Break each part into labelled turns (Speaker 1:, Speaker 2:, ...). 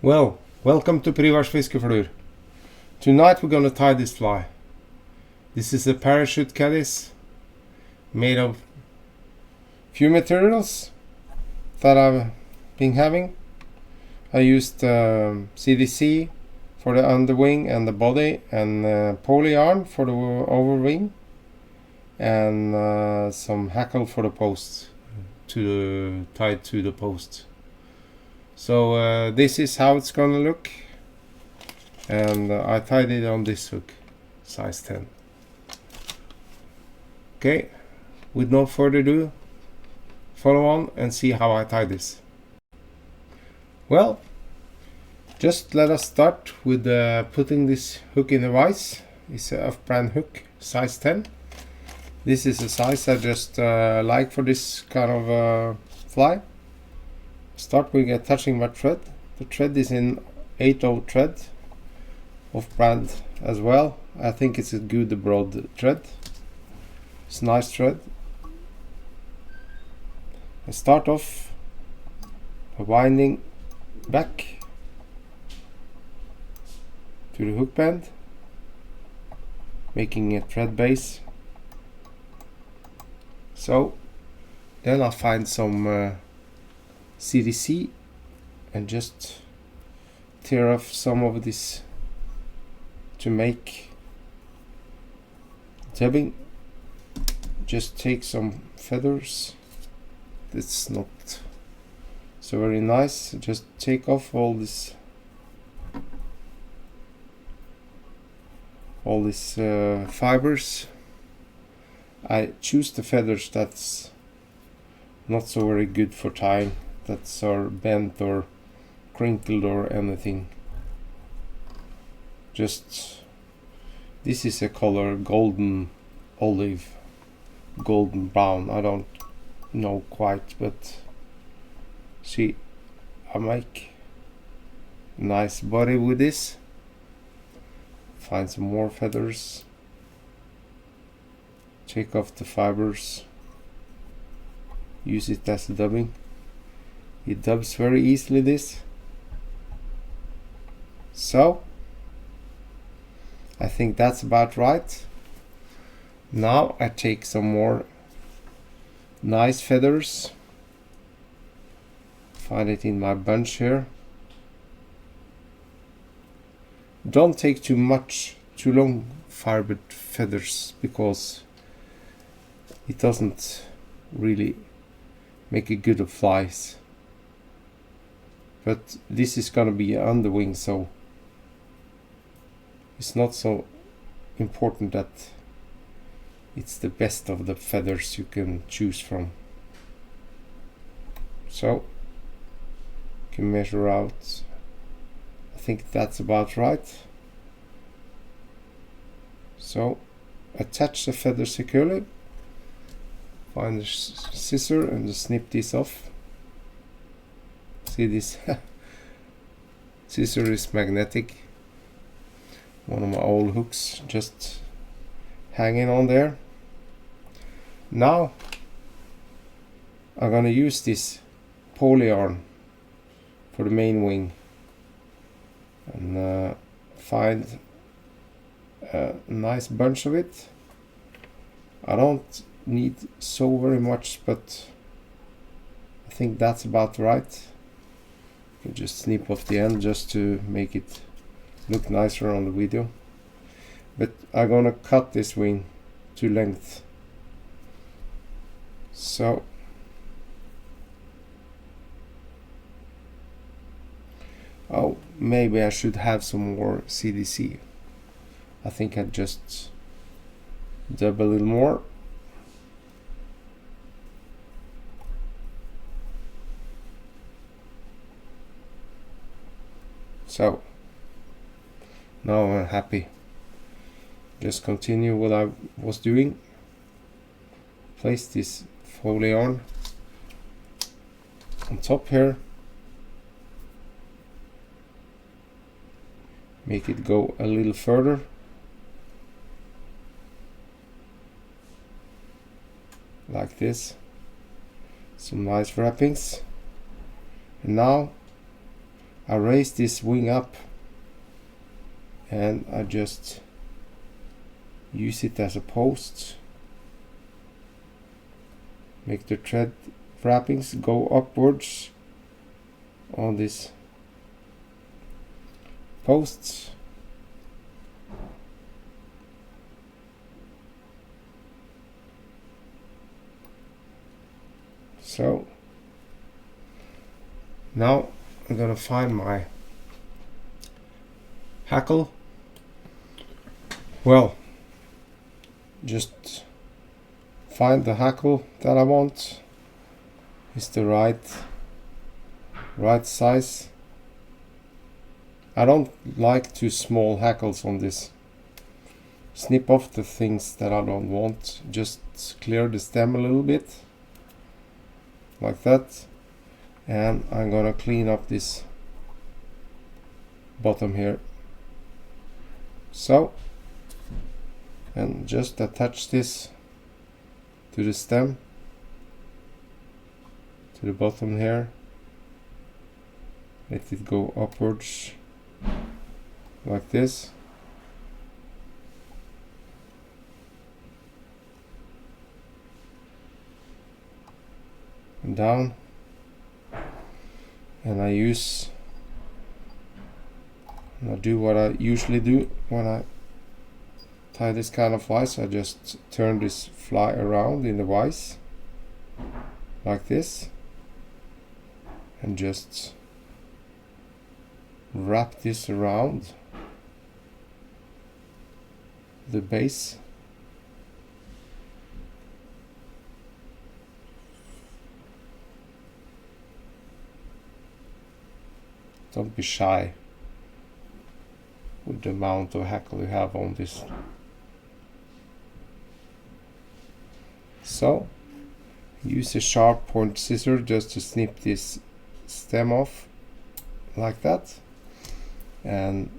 Speaker 1: Well, welcome to Privars Fiskeflur. Tonight we're gonna tie this fly. This is a parachute caddis made of few materials that I've been having. I used CDC for the underwing and the body, and polyyarn for the overwing, and some hackle for the post, tied to the post. So this is how it's gonna look, and I tied it on this hook, size 10. Okay, with no further ado, follow on and see how I tie this. Well, just let us start with putting this hook in the vise. It's a off-brand hook, size 10. This is a size I just like for this kind of fly. Start with attaching my thread. The thread is in 8/0 thread, off-brand as well. I think it's a good broad thread. It's a nice thread. I start off by winding back to the hook bend, making a thread base. So then I'll find some CDC and just tear off some of this to make tubbing. Just take some feathers. It's not so very nice. Just take off all these fibers. I choose the feathers that's not so very good for tying, that are bent or crinkled or anything. Just, this is a color golden olive, golden brown, I don't know quite, but see, I make a nice body with this. Find some more feathers, take off the fibers, use it as dubbing. It dubs very easily, this. So I think that's about right. Now I take some more nice feathers, find it in my bunch here. Don't take too long fibered feathers, because it doesn't really make a good of flies. But this is gonna be an underwing, so it's not so important that it's the best of the feathers you can choose from. So you can measure out. I think that's about right. So attach the feather securely. Find the scissor and just snip this off. See, this scissor is magnetic. One of my old hooks just hanging on there. Now I'm gonna use this polyyarn for the main wing, and find a nice bunch of it. I don't need so very much, but I think that's about right. You can just snip off the end just to make it look nicer on the video. But I'm gonna cut this wing to length. So maybe I should have some more CDC. I think I just dub a little more. So now I'm happy. Just continue what I was doing. Place this polyyarn on top here. Make it go a little further. Like this. Some nice wrappings. And now I raise this wing up and I just use it as a post. Make the thread wrappings go upwards on these posts. So now I'm gonna find my hackle. Well, just find the hackle that I want. It's the right size. I don't like too small hackles on this. Snip off the things that I don't want. Just clear the stem a little bit, like that. And I'm gonna clean up this bottom here. So, and just attach this to the stem, to the bottom here. Let it go upwards like this. And down. And I do what I usually do when I tie this kind of fly. So I just turn this fly around in the vise like this and just wrap this around the base. Don't be shy with the amount of hackle you have on this. So use a sharp point scissor just to snip this stem off like that. And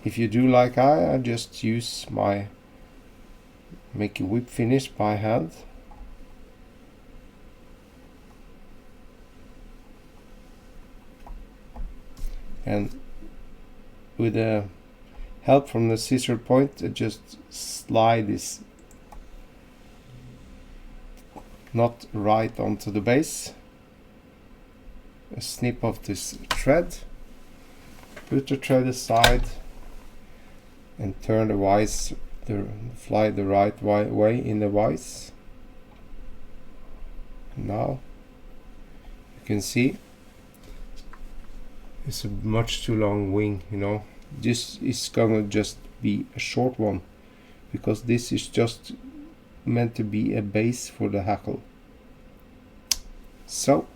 Speaker 1: if you do like I just use make a whip finish by hand. And with the help from the scissor point, just slide this knot right onto the base. A snip of this thread. Put the thread aside and turn the vise, fly the right way in the vise. Now you can see it's a much too long wing, you know. This is gonna just be a short one because this is just meant to be a base for the hackle. So,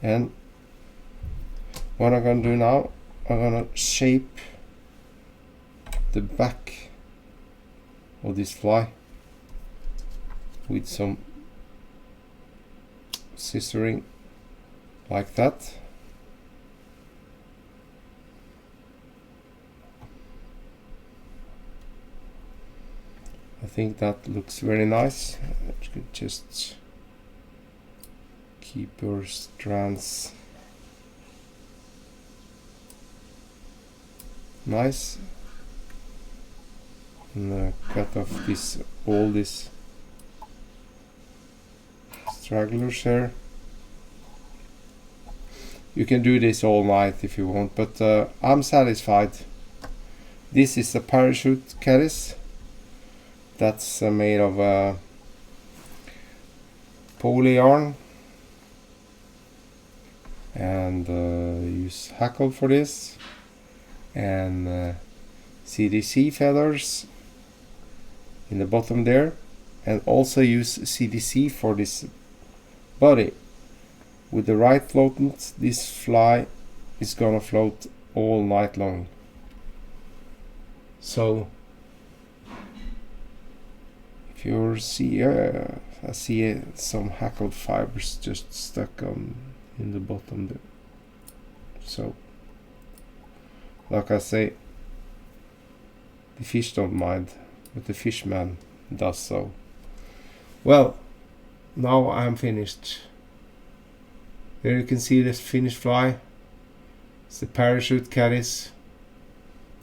Speaker 1: and what I'm gonna do now, I'm gonna shape the back of this fly with some scissoring like that. I think that looks very nice. You could just keep your strands nice and cut off all these stragglers here. You can do this all night if you want, but I'm satisfied. This is a parachute caddis. That's made of polyyarn, and use Hackle for this, and CDC feathers in the bottom there, and also use CDC for this body. With the right floatant, this fly is gonna float all night long. So if you see, I see some hackled fibers just stuck on in the bottom there. So, like I say, the fish don't mind, but the fishman does so. Well, now I'm finished. There you can see this finished fly. It's the parachute caddis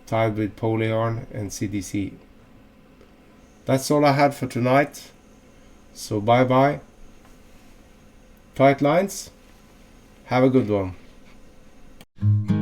Speaker 1: tied with polyyarn and CDC. That's all I had for tonight. So bye bye. Tight lines. Have a good one.